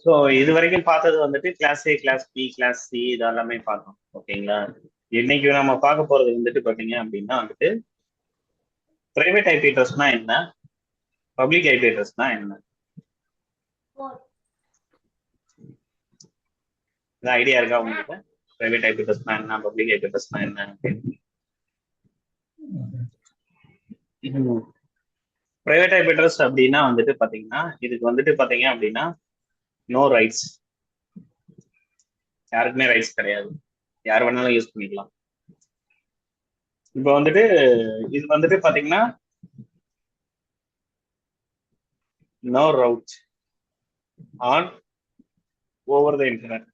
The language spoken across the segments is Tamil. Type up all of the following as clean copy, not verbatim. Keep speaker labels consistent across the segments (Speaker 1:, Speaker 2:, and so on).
Speaker 1: ஸோ இது வரைக்கும் பார்த்தது வந்துட்டு கிளாஸ் ஏ, கிளாஸ் பி, கிளாஸ் சி இது எல்லாமே பார்த்தோம். ஓகேங்களா? இன்னைக்கு நம்ம பார்க்க போறது வந்துட்டு பார்த்தீங்க அப்படின்னா வந்துட்டு பிரைவேட் ஐபி அட்ரஸ்னா என்ன, பப்ளிக் ஐபி அட்ரஸ்னா என்ன, இந்த ஐடியா இருக்கா உங்களுக்கு? பிரைவேட் ஐபி அட்ரஸ்னா என்ன, பப்ளிக் ஐபி அட்ரஸ்னா என்ன அப்படின்னு. பிரைவேட் ஐபி அட்ரஸ் அப்படின்னா வந்துட்டு பாத்தீங்கன்னா இதுக்கு வந்துட்டு பாத்தீங்க அப்படின்னா நோ ரைட்ஸ், யாருக்குமே ரைட்ஸ் கிடையாது, யார் வேணாலும் யூஸ் பண்ணிக்கலாம். இப்போ வந்துட்டு இது வந்துட்டு பாத்தீங்கன்னா no route on over the internet.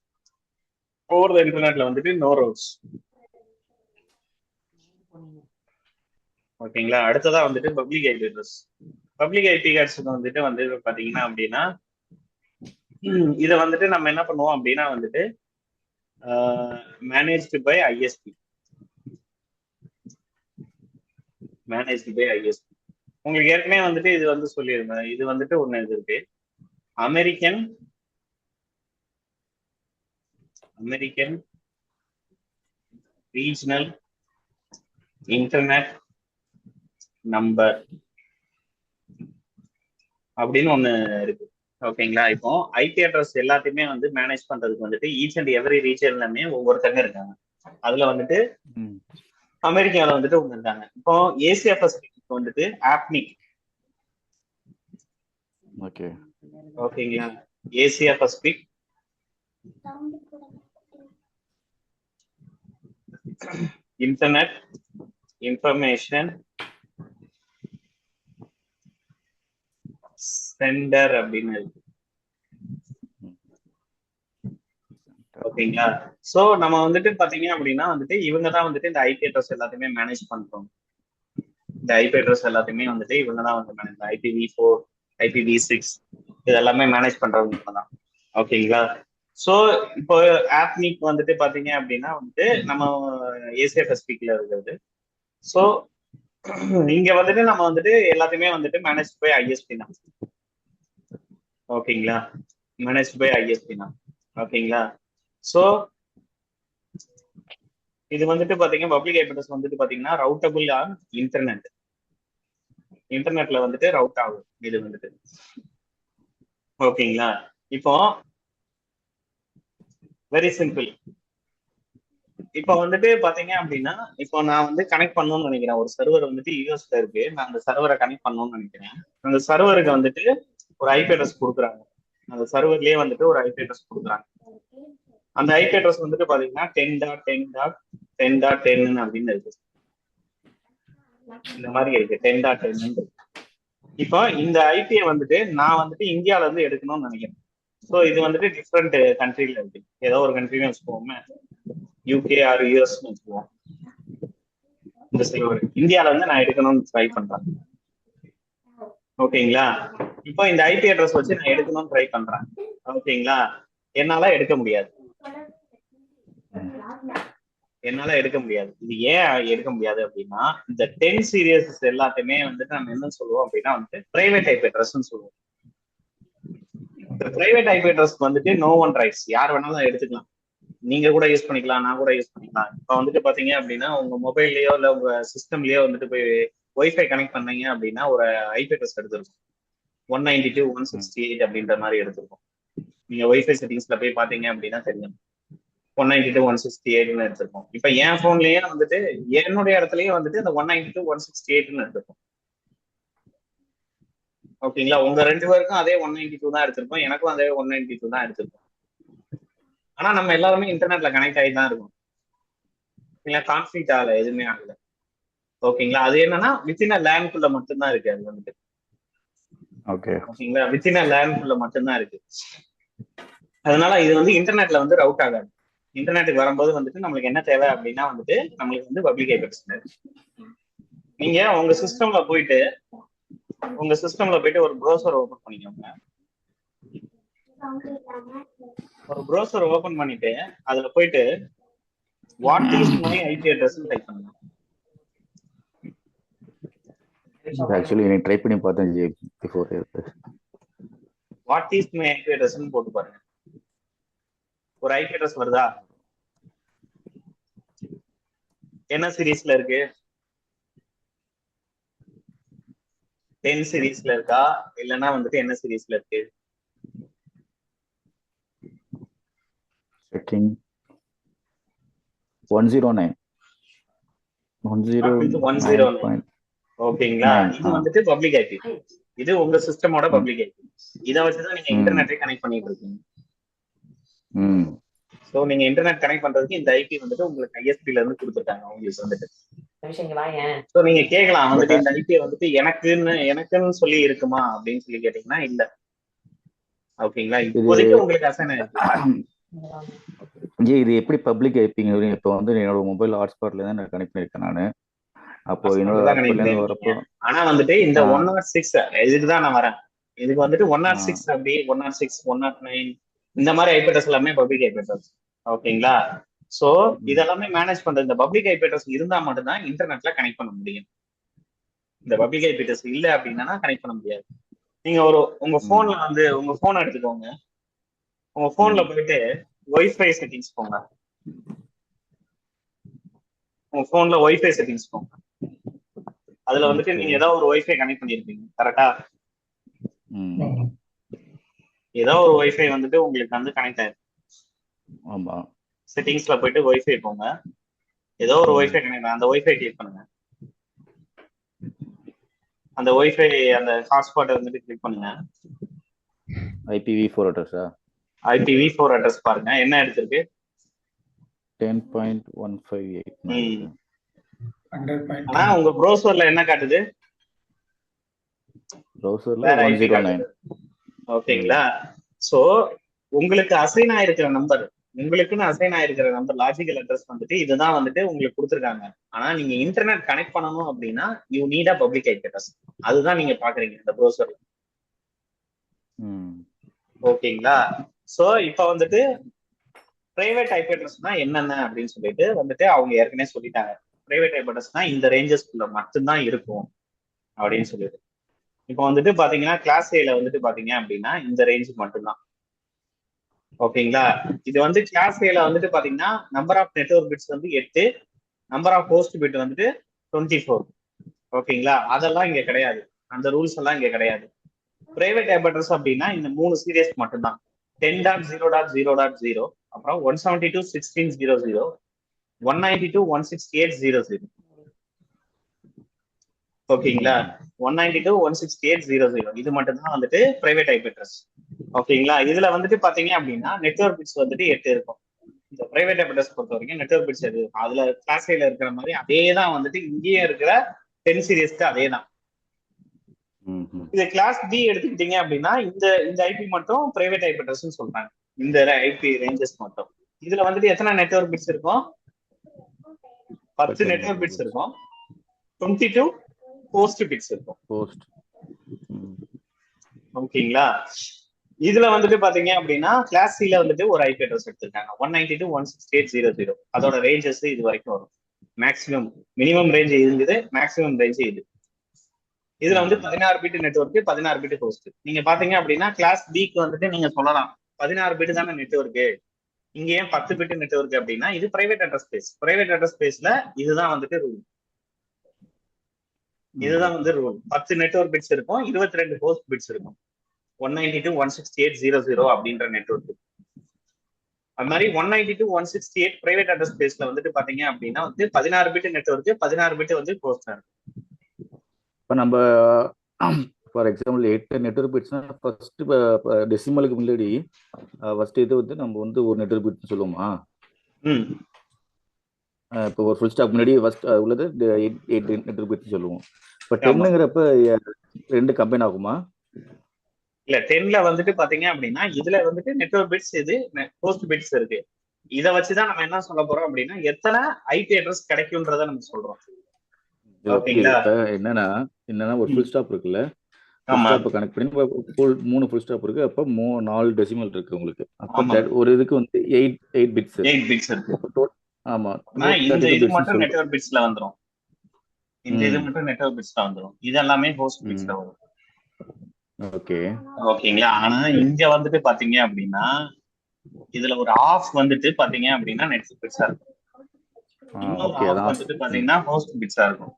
Speaker 1: Over the இன்டர்நெட்ல வந்துட்டு நோ ரவுட்ஸ். ஓகேங்களா? அடுத்ததா வந்துட்டு public IP address. Public IP address வந்துட்டு பாத்தீங்கன்னா அப்படின்னா இதை வந்துட்டு நம்ம என்ன பண்ணுவோம் அப்படின்னா வந்துட்டு managed by ISP. Managed by ISP உங்களுக்கு ஏற்கனவே வந்துட்டு இது வந்து சொல்லியிருந்தேன். இது வந்துட்டு ஒண்ணு இது இருக்கு, அமெரிக்கன் ரீஜனல் இன்டர்நெட் நம்பர் அப்படின்னு ஒண்ணு இருக்கு. ஓகேங்களா? இப்போ ஐபி அட்ரஸ் எல்லாத்தையுமே வந்து மேனேஜ் பண்றதுக்கு வந்துட்டு ஈச் அண்ட் எவ்ரி ரீஜன்லமே ஒவ்வொருத்தங்க இருக்காங்க. அதுல வந்துட்டு அமெரிக்கால வந்துட்டு ஒண்ணு இருக்காங்க. இப்போ ஏசியா பசிபிக் வந்துட்டு ஆப்னிக். ஓகேங்களா? Asia Pacific internet information centre அப்படின்னு இருக்கு. ஓகேங்களா? சோ நம்ம வந்துட்டு பாத்தீங்க அப்படின்னா வந்துட்டு இவங்க தான் வந்துட்டு இந்த ஐபி அட்ரஸ் எல்லாத்தையுமே மேனேஜ் பண்றோம். இந்த ஐபி அட்ரஸ் எல்லாத்தையுமே வந்துட்டு இவங்க தான் வந்து மேனேஜ், IPv4 IPv6 இது எல்லாமே மேனேஜ் பண்றவங்க தான். ஓகேங்களா? சோ இப்போ ஆப்னிக் வந்துட்டு பாத்தீங்க அப்படின்னா வந்துட்டு நம்ம ஏசியா பசிபிக்ல இருக்கிறது. சோ இங்க வந்துட்டு நம்ம வந்துட்டு எல்லாத்தையுமே வந்துட்டு மேனேஜ் பை ஐஎஸ்பி தான். ஓகேங்களா? மேனேஜ் பை ஐஎஸ்பி தான். ஓகேங்களா? சோ இது வந்துட்டு பாத்தீங்கன்னா பப்ளிக் ஐபி அட்ரஸ் வந்துட்டு பாத்தீங்கன்னா ரவுட்டபிள் ஆன் இன்டர்நெட்ல வந்துட்டு ரவுட் ஆகும் இது வந்துட்டு. ஓகேங்களா? இப்போ வெரி சிம்பிள். இப்போ வந்துட்டு பாத்தீங்க அப்படின்னா இப்போ நான் வந்து கனெக்ட் பண்ணணும்னு நினைக்கிறேன். ஒரு சர்வர் வந்துட்டு யூஎஸ்ல இருக்கு, நான் அந்த சர்வரை கனெக்ட் பண்ணணும்னு நினைக்கிறேன். அந்த சர்வருக்கு வந்துட்டு ஒரு ஐபி அட்ரஸ் கொடுக்குறாங்க. அந்த சர்வர்லயே வந்துட்டு ஒரு ஐபி அட்ரஸ் கொடுக்குறாங்க. அந்த ஐபி அட்ரஸ் வந்துட்டு பாத்தீங்கன்னா 10.10.10.10 அப்படின்னு இருக்கு. இந்த மாதிரி இருக்கு 10.10. இப்போ இந்த ஐபியை வந்துட்டு நான் வந்துட்டு இந்தியால இருந்து எடுக்கணும்னு நினைக்கிறேன். ஸோ இது வந்துட்டு டிஃப்ரெண்ட் கண்ட்ரில இருக்கு. ஏதோ ஒரு கண்ட்ரின்னு வச்சுக்கோமே, யூகே ஆர் யூஎஸ்ன்னு வச்சுக்குவோம். இந்த சர்வர் இந்தியால இருந்து நான் எடுக்கணும்னு ட்ரை பண்றேன். ஓகேங்களா? இப்போ இந்த ஐபி அட்ரஸ் வச்சு நான் எடுக்கணும்னு ட்ரை பண்றேன். ஓகேங்களா? என்னால எடுக்க முடியாது. இது ஏன் எடுக்க முடியாது அப்படின்னா இந்த 10 சீரியஸ் எல்லாத்தையுமே வந்துட்டு நம்ம என்ன சொல்லுவோம் அப்படின்னா வந்துட்டு பிரைவேட் ஐபி அட்ரஸ்ன்னு சொல்லுவோம். இந்த பிரைவேட் ஐபி அட்ரஸ்க்கு வந்துட்டு நோ ஒன் ரைட்ஸ், யார் வேணாலும் எடுத்துக்கலாம். நீங்க கூட யூஸ் பண்ணிக்கலாம், நான் கூட யூஸ் பண்ணிக்கலாம். இப்போ வந்துட்டு பாத்தீங்க அப்படின்னா உங்க மொபைல்லயோ இல்ல உங்க சிஸ்டம்லயோ வந்துட்டு போய் ஒய்ஃபை கனெக்ட் பண்ணீங்க அப்படின்னா ஒரு ஐபி அட்ரஸ் எடுத்துருக்கும் 192.168 அப்படின்ற மாதிரி எடுத்துருக்கும். நீங்க ஒய்ஃபை செட்டிங்ஸ்ல போய் பாத்தீங்க அப்படின்னா தெரியும் 192.168 எடுத்திருக்கோம். இப்ப என் போன்லயே வந்துட்டு என்னுடைய இடத்துலயே வந்துட்டு இந்த 192.168 எடுத்திருக்கோம். ஓகேங்களா? உங்க 2 பேருக்கும் அதே 192 தான் எடுத்திருக்கோம், எனக்கும் அதே 192 தான் எடுத்திருக்கோம். ஆனா நம்ம எல்லாருமே இன்டர்நெட்ல கனெக்ட் ஆகி தான் இருக்கும். கான்ஃபிளிக்ட் ஆகல, எதுவுமே ஆகல. ஓகேங்களா? அது என்னன்னா வித்தின் லேண்ட்குள்ள மட்டும்தான் இருக்கு. அது வந்துட்டு ஓகேங்களா? வித்தின் லேண்ட்குள்ள மட்டும்தான் இருக்கு. அதனால இது வந்து இன்டர்நெட்ல வந்து ரவுட் ஆகாது. இன்டர்நெட்டுக்கு வரும்போது வந்துட்டு நம்மளுக்கு என்ன தேவை அப்படின்னா வந்துட்டு நம்மளுக்கு வந்து பப்ளிக் ஐபி அட்ரஸ். நீங்க உங்க சிஸ்டம்ல போயிட்டு ஒரு ப்ரௌசர் ஓபன் பண்ணிக்கோங்க. ஒரு ப்ரௌசர் ஓபன் பண்ணிட்டு அதுல போயிட்டு what is my IP address type பண்ணுங்க.
Speaker 2: ஆக்சுவலி நான் ட்ரை பண்ணி பார்த்தேன் before.
Speaker 1: What is my IP address போட்டு பாருங்க. ஒரு ஐபி அட்ரஸ் வருதா? என்ன சீரீஸ்ல இருக்கு? 10 சீரீஸ்ல இருக்கா இல்லைன்னா வந்துட்டு என்ன சீரீஸ்ல இருக்கு?
Speaker 2: செட்டிங் 109 109.
Speaker 1: ஓகேங்களா? இது வந்துட்டு பப்ளிக் ஐபி. இது உங்க சிஸ்டமோட பப்ளிக் ஐபி. இதை வச்சுதான் நீங்க இன்டர்நெட்டை கனெக்ட் பண்ணிட்டு இருக்கீங்க. சோ நீங்க இன்டர்நெட் கனெக்ட் பண்றதுக்கு இந்த ஐபி வந்துட்டு உங்களுக்கு ஐஎஸ்பில இருந்து கொடுத்துருக்காங்க உங்களுக்கு வந்துட்டு. சோ நீங்க கேட்கலாம் வந்துட்டு இந்த ஐபி வந்துட்டு எனக்குன்னு சொல்லி இருக்குமா அப்படின்னு சொல்லி கேட்டீங்கன்னா இல்ல. ஓகேங்களா? இப்போதைக்கு உங்களுக்கு அசைன் ஆயிருக்கு.
Speaker 2: இது எப்படி பப்ளிக் ஐபிங்க? இப்போ வந்து என்னோட மொபைல் ஹாட்ஸ்பாட்ல தான் நான் கனெக்ட் பண்ணிருக்கேன் நானு. அப்போ என்னோட ஹாட்ஸ்பாட்ல இருந்து வரப்போ
Speaker 1: ஆனா வந்துட்டு இந்த 106 இதுக்கு தான் நான் வரேன். இதுக்கு வந்துட்டு 106 அப்படி 106 109 இந்த மாதிரி ஐபி அட்ரஸ் எல்லாமே பப்ளிக் ஐபி அட்ரஸ். ஓகேங்களா? சோ இதெல்லாமே மேனேஜ் பண்றது இந்த பப்ளிக் ஐபி அட்ரஸ் இருந்தா மட்டும்தான் இன்டர்நெட்ல கனெக்ட் பண்ண முடியும். இந்த பப்ளிக் ஐபி அட்ரஸ் இல்ல அப்படின்னா கனெக்ட் பண்ண முடியாது. நீங்க உங்க போன்ல வந்து உங்க போன் எடுத்துக்கோங்க. உங்க போன்ல போயிட்டு வைஃபை செட்டிங்ஸ் போங்க. உங்க போன்ல வைஃபை செட்டிங்ஸ் போங்க. அதுல வந்துட்டு நீங்க ஏதாவது ஒரு வைஃபை கனெக்ட் பண்ணிருப்பீங்க, கரெக்டா? ஏதோ ஒரு வைஃபை வந்துட்டு உங்களுக்கு வந்து கனெக்ட் ஆயிருக்கு.
Speaker 2: ஆமா.
Speaker 1: செட்டிங்ஸ்ல போயிட்டு வைஃபை போங்க. ஏதோ ஒரு வைஃபை கனெக்ட், அந்த வைஃபை கிளிக் பண்ணுங்க. அந்த வைஃபை அந்த ஹாட்ஸ்பாட் வந்துட்டு கிளிக் பண்ணுங்க.
Speaker 2: IPv4 அட்ரஸா?
Speaker 1: IPv4 அட்ரஸ் பாருங்க என்ன எடுத்திருக்கு.
Speaker 2: 10.158.
Speaker 1: ஆனா உங்க ப்ரௌசர்ல என்ன காட்டுது?
Speaker 2: ப்ரௌசர்ல 109.
Speaker 1: ஓகேங்களா? சோ உங்களுக்கு அசைன் ஆயிருக்கிற நம்பர், உங்களுக்குன்னு அசைன் ஆயிருக்கிற நம்பர் லாஜிக்கல் அட்ரஸ் வந்துட்டு இதுதான் வந்துட்டு உங்களுக்கு கொடுத்துருக்காங்க. ஆனா நீங்க இன்டர்நெட் கனெக்ட் பண்ணணும் அப்படின்னா you need a public IP address. அதுதான் நீங்க பாக்குறீங்க இந்த ப்ரௌசர்ல. ஓகேங்களா? சோ இப்ப வந்துட்டு பிரைவேட் ஐபி அட்ரஸ்னா என்னென்ன அப்படின்னு சொல்லிட்டு வந்துட்டு அவங்க ஏற்கனவே சொல்லிட்டாங்க. பிரைவேட் ஐபி அட்ரஸ்னா இந்த ரேஞ்சஸ்குள்ள மட்டும்தான் இருக்கும் அப்படின்னு சொல்லிட்டு. இப்போ வந்துட்டு பாத்தீங்கன்னா கிளாஸ் ஏல வந்துட்டு பாத்தீங்க அப்படின்னா இந்த ரேஞ்ச் மட்டும்தான். ஓகேங்களா? இது வந்து கிளாஸ் ஏல வந்துட்டு பாத்தீங்கன்னா நம்பர் ஆஃப் நெட்வொர்க் பிட்ஸ் வந்து 8, நம்பர் ஆஃப் ஹோஸ்ட் பிட் வந்து 24. ஓகேங்களா? அதெல்லாம் இங்க கிடையாது, அந்த ரூல்ஸ் எல்லாம் இங்க கிடையாது. பிரைவேட் ஐபி அட்ரஸ் அப்படின்னா இந்த 3 சீரியஸ் மட்டும்தான். 10.0.0.0, அப்புறம் 172.16.00, 192.168.00. ஓகேங்களா? 192.168.00 இது மட்டும் தான் வந்துட்டு பிரைவேட் ஐபி அட்ரஸ். ஓகேங்களா? இதுல வந்துட்டு பாத்தீங்க அப்படின்னா நெட்வொர்க் பிட்ஸ் வந்துட்டு 8 இருக்கும். இந்த பிரைவேட் ஐபி அட்ரஸ் பொறுத்த வரைக்கும் நெட்வொர்க் பிட்ஸ் எது இருக்கும், அதுல கிளாஸ் ஏல இருக்கிற மாதிரி அதே தான் வந்துட்டு இங்கேயும் இருக்கிற 10 சீரியஸ்க்கு அதே தான். இது கிளாஸ் பி எடுத்துக்கிட்டீங்க அப்படின்னா இந்த ஐபி மட்டும் பிரைவேட் ஐபி அட்ரஸ் சொல்றாங்க. இந்த ஐபி ரேஞ்சஸ் மட்டும். இதுல வந்துட்டு எத்தனை நெட்வொர்க் பிட்ஸ் இருக்கும்? 10 நெட்வொர்க் பிட்ஸ் இருக்கும். 22 ஹோஸ்ட் பிட்ஸ் இருக்கும். ஓகேங்களா? இதுல வந்துட்டு பாத்தீங்க அப்படின்னா கிளாஸ் சில வந்துட்டு ஒரு ஐபி அட்ரஸ் எடுத்திருக்காங்க 192.168.00. அதோட ரேஞ்சஸ் இது வரைக்கும் வரும். மேக்ஸிமம் மினிமம் ரேஞ்ச் இருக்குது, மேக்ஸிமம் ரேஞ்ச் இது. இதுல வந்து 16 பிட் நெட்வொர்க், 16 பிட் ஹோஸ்ட். நீங்க பாத்தீங்க அப்படின்னா கிளாஸ் பிக்கு வந்துட்டு நீங்க சொல்லலாம் 16 பிட் தானே நெட்வொர்க், இங்க ஏன் 10 பிட் நெட்வொர்க் அப்படின்னா இது private address space. Private address ஸ்பேஸ்ல இதுதான் வந்துட்டு ரூல். இதுதான் வந்து ரூல். 10 நெட்வொர்க் பிட்ஸ் இருக்கும், 22 ஹோஸ்ட் பிட்ஸ் இருக்கும். 192.168.00 அப்படின்ற நெட்வொர்க். அது மாதிரி 192.168 பிரைவேட் அட்ரஸ் ஸ்பேஸ்ல வந்துட்டு பாத்தீங்க அப்படின்னா வந்து 16 பிட் நெட்வொர்க், 16 பிட் வந்து ஹோஸ்டா இருக்கும்.
Speaker 2: இப்போ நம்ம ஃபார் எக்ஸாம்பிள் 8 நெட்வொர்க் பிட்ஸ்னா ஃபர்ஸ்ட் டெசிமலுக்கு முன்னாடி ஃபர்ஸ்ட் இது வந்து நம்ம வந்து ஒரு நெட்வொர்க் பிட் சொல்லுவோமா? இப்போ ஒரு ஃபுல் ஸ்டாப் முன்னாடி ஃபர்ஸ்ட் உள்ளது 8 நெட்வொர்க் பிட் சொல்லுவோம். இப்போ 10ங்கிறப்ப 2 கம்பைன் ஆகுமா?
Speaker 1: இல்ல 10ல வந்துட்டு பாத்தீங்க அப்படின்னா இதுல வந்துட்டு நெட்வொர்க் பிட்ஸ் இது ஹோஸ்ட் பிட்ஸ் இருக்கு. இதை வச்சுதான் நம்ம என்ன சொல்ல போறோம் அப்படின்னா எத்தனை ஐபி அட்ரஸ் கிடைக்கும்ன்றத நம்ம சொல்றோம்.
Speaker 2: என்னன்னா ஒரு ஃபுல் ஸ்டாப் இருக்குல்ல, ஃபுல் ஸ்டாப் கனெக்ட் பண்ணி 3 ஃபுல் ஸ்டாப் இருக்கு. அப்ப 4 டெசிமல் இருக்கு உங்களுக்கு. அப்ப ஒரு இதுக்கு வந்து 8 பிட்ஸ்
Speaker 1: இருக்கு.
Speaker 2: ஆமா,
Speaker 1: இந்த இது மட்டும் நெட்வொர்க் பிட்ஸ்ல வந்துரும். இந்த இது மட்டும் நெட்வொர்க் பிட்ஸ்ல வந்துரும். இது எல்லாமே ஹோஸ்ட் பிட்ஸ்ல வரும்.
Speaker 2: ஓகே,
Speaker 1: ஓகேங்களா? ஆனா இங்க வந்துட்டு பாத்தீங்க அப்படின்னா இதுல ஒரு ஆஃப் வந்துட்டு பாத்தீங்க அப்படின்னா நெட்வொர்க் பிட்ஸா இருக்கும், இன்னொரு
Speaker 2: ஓகே.
Speaker 1: ஆஃப்
Speaker 2: அதான்
Speaker 1: வந்துட்டு பாத்தீங்கன்னா ஹோஸ்ட் பிட்ஸா இருக்கும்.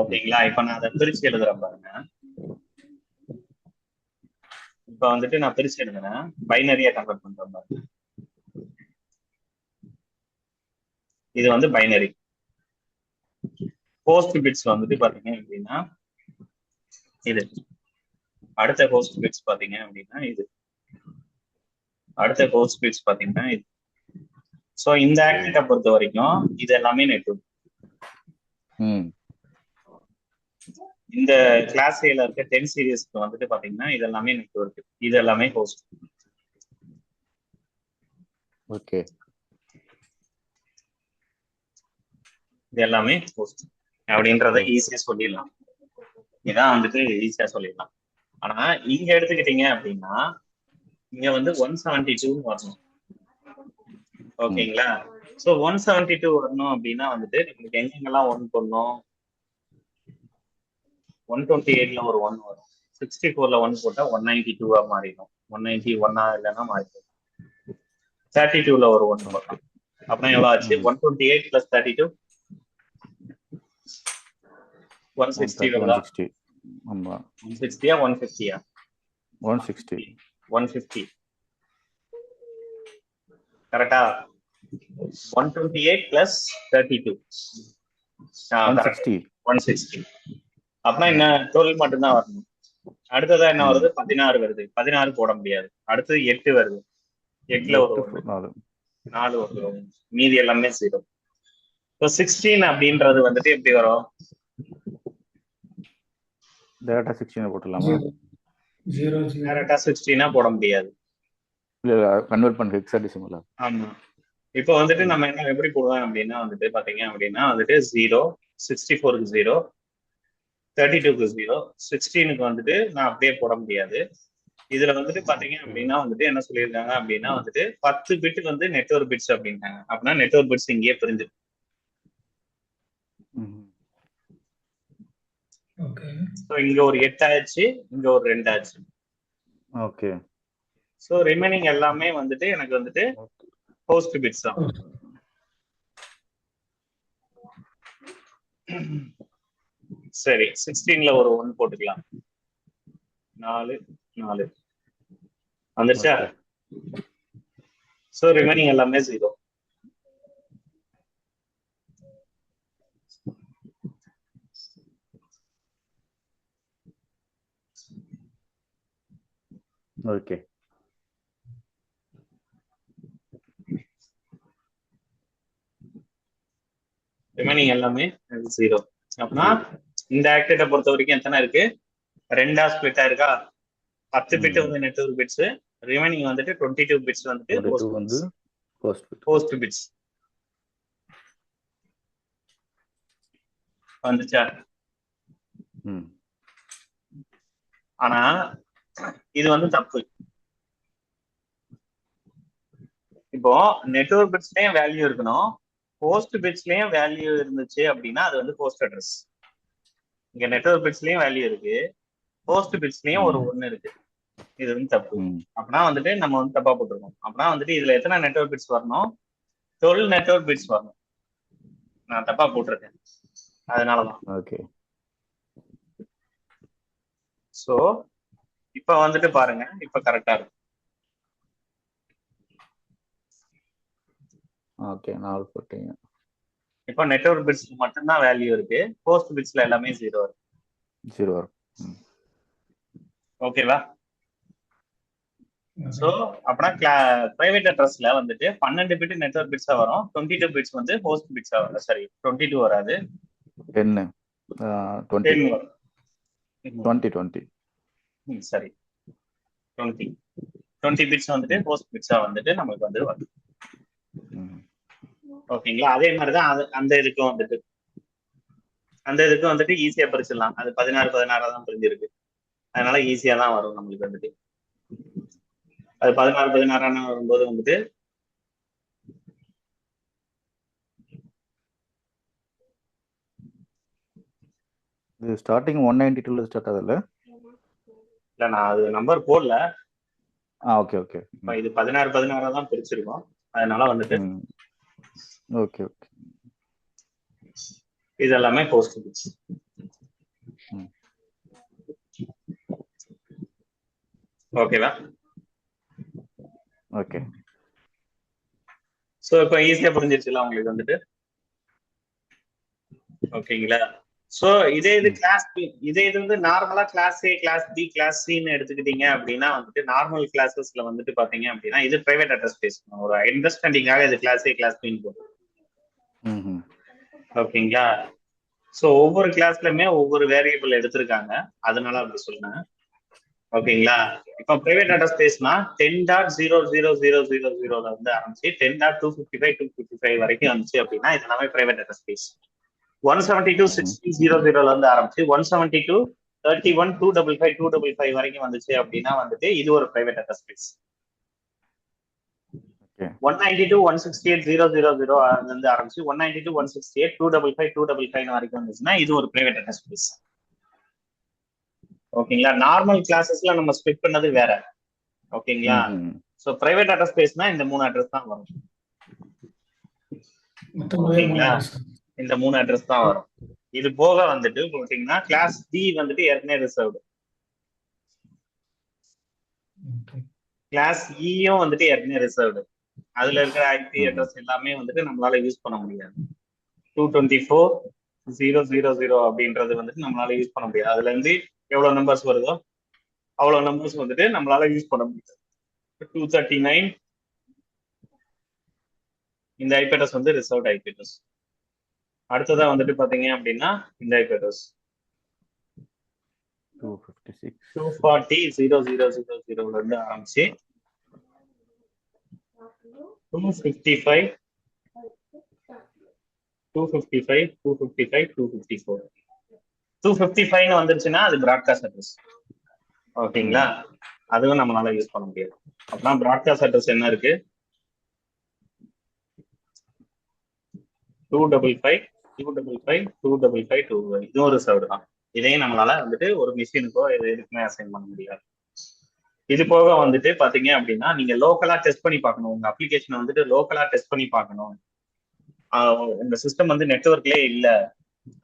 Speaker 1: ஓகேங்களா? இப்ப நான் அதை பிரிச்சு எழுதுறேன் பாருங்க. இப்ப வந்துட்டு நான் பிரிச்சு எழுதுறேன், பைனரியா கன்வெர்ட் பண்றேன் பாருங்க. இது வந்து பைனரி. ஹோஸ்ட் பிட்ஸ் வந்துட்டு பாத்தீங்க அப்படின்னா இது, அடுத்த ஹோஸ்ட் பிட்ஸ் பாத்தீங்க அப்படின்னா இது, அடுத்த ஹோஸ்ட் பிட்ஸ் பாத்தீங்கன்னா இது. சோ இந்த ஆக்டிவிட்ட பொறுத்த வரைக்கும் இது எல்லாமே நெட்வொர்க். இந்த கிளாஸ் ஏல இருக்க 10 சீரியஸ்க்கு வந்துட்டு பாத்தீங்கன்னா இது எல்லாமே நெட்வொர்க், இது எல்லாமே ஹோஸ்ட்.
Speaker 2: ஓகே.
Speaker 1: இது எல்லாமே ஹோஸ்ட் அப்படின்றத ஈஸியா சொல்லிடலாம். இதான் வந்துட்டு ஈஸியா சொல்லிடலாம். ஆனா இங்க எடுத்துக்கிட்டீங்க அப்படின்னா இங்க வந்து 172 வரணும். ஓகேங்களா? சோ 172 வரணும் அப்படின்னா வந்துட்டு நம்மளுக்கு எங்கெங்கெல்லாம் 1 பண்ணணும், 128ல ஒரு 1 வரும், 64ல 1 போட்டா 192 மாறிடும், 191 இல்லைன்னா மாறிடும், 32ல ஒரு 1 போட்டோம் அப்படின்னா எவ்வளவு ஆச்சு? 128 பிளஸ் 32 160 வருதா? 160யா 150யா? 150 கரெக்டா? 128 பிளஸ் 32 160. அப்படின்னா என்ன, 12 மட்டும்தான் வரணும். அடுத்ததா என்ன வருது? 16 வருது. 16 போட முடியாது. அடுத்தது 8 வருது, 8ல ஒரு 4 வரும், மீதி எல்லாமே 0. 16 அப்படின்றது வந்துட்டு எப்படி வரும்?
Speaker 2: டைரக்டா 16 போட்டுடலாமா?
Speaker 1: டைரக்டா 16 போட முடியாது,
Speaker 2: இல்ல கன்வெர்ட் பண்ண ஹெக்ஸாடெசிமலா.
Speaker 1: ஆமா. இப்போ வந்துட்டு நம்ம என்ன எப்படி போடுவோம் அப்படின்னா வந்துட்டு பாத்தீங்க அப்படின்னா வந்துட்டு 0, 64க்கு 0, 32க்கு 0, 16க்கு வந்துட்டு நான் அப்படியே போட முடியாது. இதுல வந்துட்டு பாத்தீங்க அப்படின்னா வந்துட்டு என்ன சொல்லியிருக்காங்க அப்படின்னா வந்துட்டு 10 பிட் வந்து நெட்வொர்க் பிட்ஸ் அப்படின்ட்டாங்க. அப்படின்னா நெட்வொர்க் பிட்ஸ் இங்கேயே பிரிஞ்சு. இங்க ஒரு 8 ஆச்சு, இங்க ஒரு 2 ஆச்சு.
Speaker 2: ஓகே.
Speaker 1: சோ ரிமைனிங் எல்லாமே வந்துட்டு எனக்கு வந்துட்டு ஹோஸ்ட் பிட்ஸ் தான். சரி, 16ல ஒரு 1 போட்டுக்கலாம், 4 4 வந்துருச்சா? சோ ரிமைனிங் எல்லாமே 0.
Speaker 2: ஓகே.
Speaker 1: ரிமைனிங் எல்லாமே 0. அப்படின்னா இந்த ஆக்டிவிட்ட பொறுத்த வரைக்கும் எத்தனை இருக்கு? 2 ஸ்பிளிட் ஆயிருக்கா? 10 பிட் வந்து நெட்வொர்க் பிட்ஸ், ரிமைனிங் வந்துட்டு 22 பிட்ஸ் வந்துட்டு ஹோஸ்ட் பிட்ஸ். வந்துச்சா? ஆனா இது வந்து தப்பு. இப்போ நெட்வொர்க் பிட்ஸ்லயும் வேல்யூ இருக்கணும், ஹோஸ்ட் பிட்ஸ்லயும் வேல்யூ இருந்துச்சு அப்படின்னா அது வந்து ஹோஸ்ட் அட்ரஸ். இங்க நெட்வொர்க் பிட்ஸ்லயும் வேல்யூ இருக்கு, ஹோஸ்ட் பிட்ஸ்லயும் ஒரு 1 இருக்கு. இது வந்து தப்பு. அப்படின்னா வந்துட்டு நம்ம வந்து தப்பா போட்டிருக்கோம். அப்படின்னா வந்துட்டு இதுல எத்தனை நெட்வொர்க் பிட்ஸ் வரணும்? 12 நெட்வொர்க் பிட்ஸ் வரணும். நான் தப்பா போட்டிருக்கேன், அதனாலதான்.
Speaker 2: ஓகே.
Speaker 1: சோ இப்ப வந்துட்டு பாருங்க, இப்ப கரெக்டா இருக்கு.
Speaker 2: ஓகே, 4 போட்டீங்க.
Speaker 1: இப்ப நெட்வொர்க் பிட்ஸ் மட்டும்தான் வேல்யூ இருக்கு, ஹோஸ்ட் பிட்ஸ்ல எல்லாமே 0 இருக்கு.
Speaker 2: 0 வரும்.
Speaker 1: ஓகேவா? சோ அப்படின்னா பிரைவேட் அட்ரஸ்ல வந்துட்டு 12 பிட் நெட்வொர்க் பிட்ஸா வரும், 22 பிட்ஸ் வந்து ஹோஸ்ட் பிட்ஸா வரும். சரி, 22 வராது,
Speaker 2: 10 20
Speaker 1: வரும்.
Speaker 2: 20
Speaker 1: சரி, 20 பிட்ஸ் வந்துட்டு ஹோஸ்ட் பிட்ஸா வந்துட்டு நமக்கு வந்து வரும். ஓகேங்களா? அதே மாதிரிதான் அந்த இதுக்கும் வந்துட்டு ஈஸியா பிரிச்சிடலாம். அது 16 தான் பிரிஞ்சிருக்கு, அதனால ஈஸியா தான் வரும் நம்மளுக்கு வந்துட்டு. அது 16 வரும்போது வந்துட்டு
Speaker 2: இது ஸ்டார்டிங் 192ல ஸ்டார்ட் ஆகுதுல்ல?
Speaker 1: இல்ல, நான் அது நம்பர் போடல,
Speaker 2: ஓகே ஓகே.
Speaker 1: இப்ப இது 16 தான் பிரிச்சிருக்கோம். அதனால வந்துட்டு
Speaker 2: ஓகே ஓகே.
Speaker 1: இது எல்லாமே போஸ்ட் பிட்ஸ். ஓகேவா?
Speaker 2: ஓகே.
Speaker 1: சோ இப்போ ஈஸியா புரிஞ்சிருச்சுல உங்களுக்கு வந்துட்டு. ஓகேங்களா? சோ இதே இது கிளாஸ் பி, இதே இது வந்து நார்மலா கிளாஸ் ஏ, கிளாஸ் பி, கிளாஸ் சின்னு எடுத்துக்கிட்டீங்க அப்படின்னா வந்துட்டு நார்மல் கிளாஸஸ்ல வந்துட்டு பாத்தீங்க அப்படின்னா இது பிரைவேட் அட்ரஸ் ஸ்பேஸ். ஒரு அண்டர்ஸ்டாண்டிங்காக இது கிளாஸ் ஏ, கிளாஸ் பின்னு போகும். ஓகேங்களா? சோ ஒவ்வொரு கிளாஸ்லயுமே ஒவ்வொரு வேரியபிள் எடுத்திருக்காங்க, அதனால அப்படி சொல்றேன். ஓகேங்களா? இப்போ பிரைவேட் அட்ரஸ் ஸ்பேஸ்னா 10.00000 இருந்து ஆரம்பிச்சு 10.255 வரைக்கும் வந்துச்சு அப்படின்னா இது எல்லாமே பிரைவேட் அட்ரஸ் ஸ்பேஸ். 172.16.00 இருந்து ஆரம்பிச்சு 172.31.255 வரைக்கும் வந்துச்சு அப்படின்னா வந்துட்டு இது ஒரு பிரைவேட் அட்ரஸ் ஸ்பேஸ். 192.168.000 இருந்து ஆரம்பிச்சு 192.168.255 வரைக்கும் வந்துச்சுன்னா இது ஒரு பிரைவேட் அட்ரஸ் ஸ்பேஸ். ஓகேங்களா? நார்மல் கிளாஸஸ்ல நம்ம ஸ்ப்ளிட் பண்ணது வேற. ஓகேங்களா? சோ பிரைவேட் அட்ரஸ் ஸ்பேஸ்னா இந்த 3 அட்ரஸ் தான் வரும். ஓகேங்களா? இந்த 3 அட்ரஸ் தான் வரும். இது போக வந்துட்டு பாத்தீங்கன்னா கிளாஸ் டி வந்துட்டு ஏற்கனவே ரிசர்வ்டு. கிளாஸ் இயும் வந்துட்டு ஏற்கனவே ரிசர்வ்டு. அதுல இருக்கிற ஐபி அட்ரஸ் எல்லாமே வந்துட்டு நம்மளால யூஸ் பண்ண முடியாது. 224.0.0.0 அப்படின்றது வந்துட்டு நம்மளால யூஸ் பண்ண முடியாது. அதுல இருந்து எவ்வளவு நம்பர்ஸ் வருதோ அவ்வளவு நம்பர்ஸ் வந்துட்டு நம்மளால யூஸ் பண்ண முடியாது. 239 இந்த ஐபி அட்ரஸ் வந்து ரிசர்வ்டு ஐபி அட்ரஸ். அடுத்ததா வந்துட்டு பாத்தீங்க அப்படின்னா இந்த ஐபி அட்ரஸ் 240.0.0.0 இருந்து ஆரம்பிச்சு 255 வந்துருச்சுன்னா அது பிராட்காஸ்ட் அட்ரஸ். ஓகேங்களா? அதுவும் நம்மளால யூஸ் பண்ண முடியாது. அப்படின்னா பிராட்காஸ்ட் அட்ரஸ் என்ன இருக்கு? 255 இதுவும் ஒரு சர்வர் தான். இதையும் நம்மளால வந்துட்டு ஒரு மிஷினுக்கோ எதுக்குமே அசைன் பண்ண முடியாது. இது போக வந்துட்டு பாத்தீங்க அப்படின்னா நீங்க லோக்கலா டெஸ்ட் பண்ணி பார்க்கணும். உங்க அப்ளிகேஷனை வந்துட்டு லோக்கலா டெஸ்ட் பண்ணி பார்க்கணும். உங்க சிஸ்டம் வந்து நெட்வொர்க்லயே இல்ல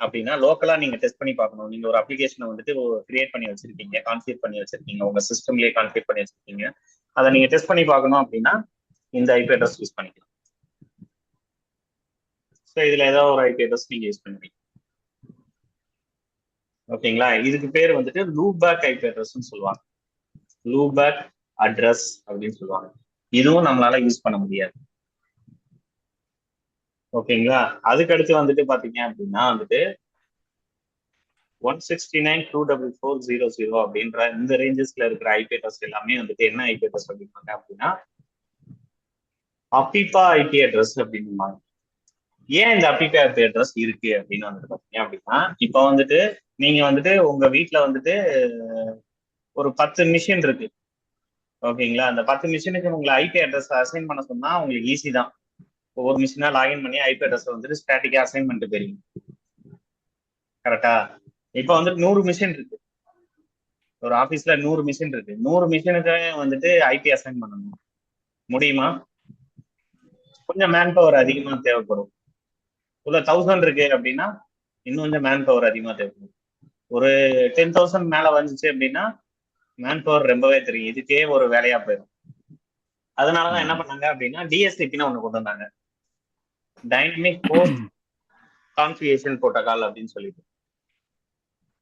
Speaker 1: அப்படின்னா லோக்கலா நீங்க டெஸ்ட் பண்ணி பார்க்கணும். நீங்க ஒரு அப்ளிகேஷனை வந்துட்டு கிரியேட் பண்ணி வச்சிருக்கீங்க, கான்ஃபிகர் பண்ணி வச்சிருக்கீங்க, உங்க சிஸ்டம்லயே கான்ஃபிகர் பண்ணி வச்சிருக்கீங்க, அதை நீங்க டெஸ்ட் பண்ணி பார்க்கணும் அப்படின்னா இந்த ஐபி அட்ரஸ் யூஸ் பண்ணிக்கலாம். ஸோ இதுல ஏதாவது ஒரு ஐபி அட்ரஸ் நீங்க யூஸ் பண்ணுவீங்க. ஓகேங்களா? இதுக்கு பேர் வந்துட்டு லூபேக் ஐபி அட்ரஸ்ன்னு சொல்லுவாங்க. லூபேக் அட்ரஸ் அப்படின்னு சொல்லுவாங்க. இதுவும் நம்மளால யூஸ் பண்ண முடியாது. ஓகேங்களா? அதுக்கு அடுத்து வந்துட்டு பாத்தீங்க அப்படின்னா வந்துட்டு 169.244.0.0 அப்படின்ற இந்த ரேஞ்சஸ்ல இருக்கிற ஐபி அட்ரஸ் எல்லாமே வந்துட்டு என்ன ஐபி அட்ரஸ் அப்படின்னாங்க அப்படின்னா அபிபா ஐபி அட்ரஸ் அப்படின்னு. ஏன் இந்த அபிபா ஐபி அட்ரஸ் இருக்கு அப்படின்னு வந்துட்டு பாத்தீங்க அப்படின்னா இப்ப வந்துட்டு நீங்க வந்துட்டு உங்க வீட்டுல வந்துட்டு ஒரு 10 மிஷின் இருக்கு. ஓகேங்களா? அந்த 10 மிஷினுக்கு உங்களை ஐபி அட்ரஸ் அசைன் பண்ண சொன்னா உங்களுக்கு ஈஸி தான். ஒவ்வொரு மிஷினா லாகின் பண்ணி ஐபி அட்ரஸ் வந்துட்டு ஸ்டாட்டிக்கா அசைன் பண்ணிட்டு போறீங்க. கரெக்டா? இப்ப வந்துட்டு 100 மிஷின் இருக்கு. ஒரு ஆபீஸ்ல 100 மிஷின் இருக்கு. 100 மிஷினுக்கு வந்துட்டு ஐபி அசைன் பண்ணணும். முடியுமா? கொஞ்சம் மேன் பவர் அதிகமா தேவைப்படும். உள்ள 1000 இருக்கு அப்படின்னா இன்னும் கொஞ்சம் மேன் பவர் அதிகமா தேவைப்படும். ஒரு 10,000 மேல வந்துச்சு அப்படின்னா மேன் பவர் ரொம்பவே தெரியும். இதுக்கே ஒரு வேலையா போயிடும். அதனாலதான் என்ன பண்ணாங்க அப்படின்னா டிஎஸ்சிபின்னு ஒண்ணு கொண்டு வந்தாங்க, டைனமிக் போஸ்ட் கான்ஃபிகரேஷன் புரோட்டோகால் அப்படின்னு சொல்லிட்டு.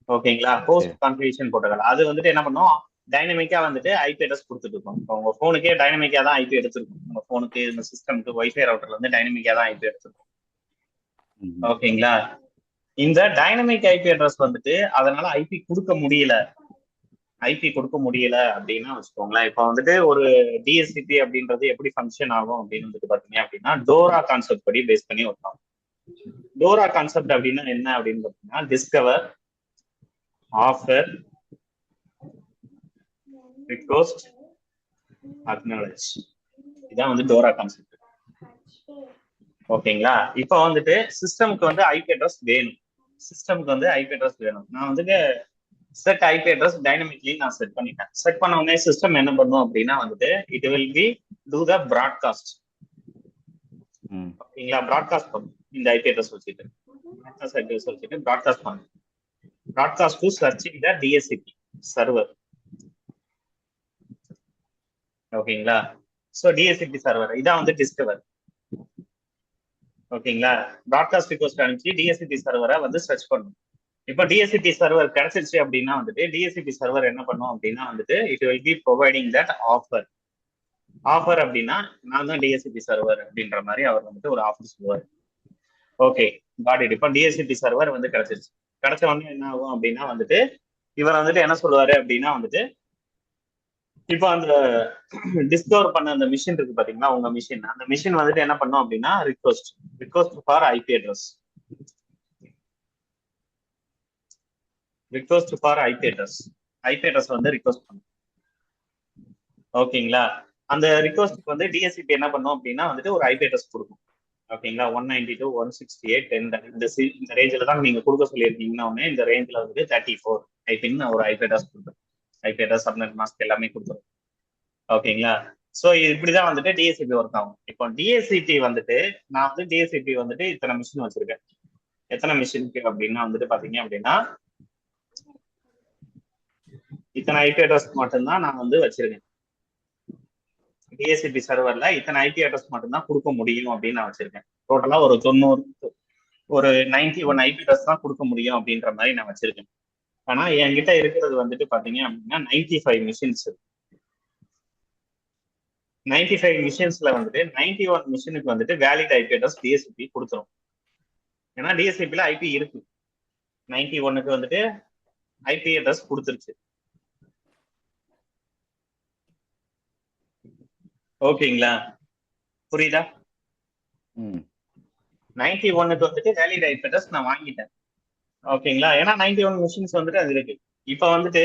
Speaker 1: ஓகேங்களா? போஸ்ட் கான்ஃபிகரேஷன் புரோட்டோகால் அது வந்துட்டு என்ன பண்ணும், டைனமிக்கா வந்துட்டு ஐபி அட்ரஸ் கொடுத்துட்டு இருக்கோம். இப்போ உங்க போனுக்கே டைனமிக்கா தான் ஐபி எடுத்திருக்கும். உங்க போனுக்கு இந்த சிஸ்டம்க்கு வைஃபை ரவுட்டர்ல வந்து டைனமிக்கா தான் ஐபி எடுத்திருக்கும். ஓகேங்களா? இந்த டைனமிக் ஐபி அட்ரஸ் வந்துட்டு அதனால ஐபி கொடுக்க முடியல அப்படின்னா வச்சுக்கோங்களேன். இப்போ வந்துட்டு ஒரு டிஎஸ்சிபி அப்படின்றது எப்படி ஃபங்க்ஷன் ஆகும் அப்படின்னு வந்துட்டு பாத்தீங்க அப்படின்னா டோரா கான்செப்ட் படி பேஸ் பண்ணி ஒருத்தோம். டோரா கான்செப்ட் அப்படின்னா என்ன அப்படின்னு பாத்தீங்கன்னா டிஸ்கவர், ஆஃபர், ரிக்வெஸ்ட், அக்னாலஜ். இதான் வந்து டோரா கான்செப்ட். ஓகேங்களா? இப்போ வந்துட்டு சிஸ்டம்க்கு வந்து ஐபி அட்ரஸ் வேணும். நான் வந்துட்டு செட் ஐபி அட்ரஸ் டைனமிக்லி நான் செட் பண்ணிட்டேன். செட் பண்ண உடனே சிஸ்டம் என்ன பண்ணும் அப்படின்னா வந்துட்டு it will be to the broadcast. ஓகேங்களா, ப்ராட்காஸ்ட் பண்ணும் இந்த ஐபி அட்ரஸ் வச்சுட்டு ப்ராட்காஸ்ட் பண்ணும். Broadcast to searching the DHCP server. ஓகேங்களா, ஸோ டிஎஸ்சிபி சர்வர் இதான் வந்து டிஸ்கவர். ஓகேங்களா, ப்ராட்காஸ்ட் ரிக்வெஸ்ட் அனுப்பிச்சு டிஎஸ்சிபி சர்வரை வந்து சர்ச் பண்ணும். இப்போ டிஎஸ்சிபி சர்வர் கிடைச்சிருச்சு அப்படின்னா வந்துட்டு டிஎஸ்சிபி சர்வர் என்ன பண்ணும் அப்படின்னா வந்துட்டு it will B providing that offer. Offer அப்படின்னா நான் தான் டிஎஸ்சிபி சர்வர் அப்படின்ற மாதிரி அவர் வந்துட்டு ஒரு ஆஃபர் சொல்லுவார். Okay, got it. இப்போ டிஎஸ்சிபி சர்வர் வந்து கிடைச்சிருச்சு. கிடைச்ச உடனே என்ன ஆகும் அப்படின்னா வந்துட்டு இவர் வந்துட்டு என்ன சொல்லுவாரு அப்படின்னா வந்துட்டு இப்போ அந்த டிஸ்கவர் பண்ண அந்த மிஷின் இருக்கு பாத்தீங்களா, உங்க மிஷின், அந்த மிஷின் வந்துட்டு என்ன பண்ணும் அப்படின்னா request for IP address. Request for IP address வந்து ரிக்வெஸ்ட் பண்ணும். ஓகேங்களா, அந்த ரிக்வெஸ்ட்க்கு வந்து டிஎஸ்சிபி என்ன பண்ணும் அப்படின்னா வந்துட்டு ஒரு ஐபி அட்ரஸ் கொடுக்கும். ஓகேங்களா, 192.168 இந்த ரேஞ்சில் தான் நீங்க கொடுக்க சொல்லியிருக்கீங்கன்னா உடனே இந்த ரேஞ்சில் வந்து 34 ஐபின்னு ஒரு ஐபி அட்ரஸ் கொடுத்துரும். ஐபி அட்ரஸ் சப்நெட் மாஸ்க் எல்லாமே கொடுத்துரும். ஓகேங்களா, ஸோ இப்படிதான் வந்துட்டு டிஎஸ்சிபி ஒர்க் ஆகும். இப்போ டிஎஸ்சிபி வந்துட்டு நான் வந்து டிஎஸ்சிபி வந்துட்டு இத்தனை மிஷின் வச்சிருக்கேன். எத்தனை மிஷினுக்கு அப்படின்னா வந்துட்டு பாத்தீங்க அப்படின்னா இத்தனை ஐபி அட்ரஸ் மட்டும்தான் நான் வந்து வச்சிருக்கேன். டிஎஸ்சிபி சர்வர்ல இத்தனை ஐபி அட்ரஸ் மட்டும்தான் கொடுக்க முடியும் அப்படின்னு நான் வச்சிருக்கேன். டோட்டலா ஒரு 91 ஐபி அட்ரஸ் தான் கொடுக்க முடியும் அப்படின்ற மாதிரி நான் வச்சிருக்கேன். ஆனா என்கிட்ட இருக்கிறது வந்துட்டு பாத்தீங்க அப்படின்னா 95 மிஷின்ஸ். 95 மிஷின்ஸ்ல வந்துட்டு 91 மிஷினுக்கு வந்துட்டு வேலிட் ஐபி அட்ரஸ் டிஎஸ்சிபி கொடுத்துரும். ஏன்னா டிஎஸ்சிபில ஐபி இருக்கு. 91க்கு வந்துட்டு ஐபி அட்ரஸ் கொடுத்துருச்சு. ஓகேங்களா, புரியுதா? 91க்கு வந்துட்டு வேலிட் ஐபி அட்ரஸ் நான் வாங்கிட்டேன். ஓகேங்களா, ஏன்னா 91 மிஷின்ஸ் வந்துட்டு அது இருக்கு. இப்ப வந்துட்டு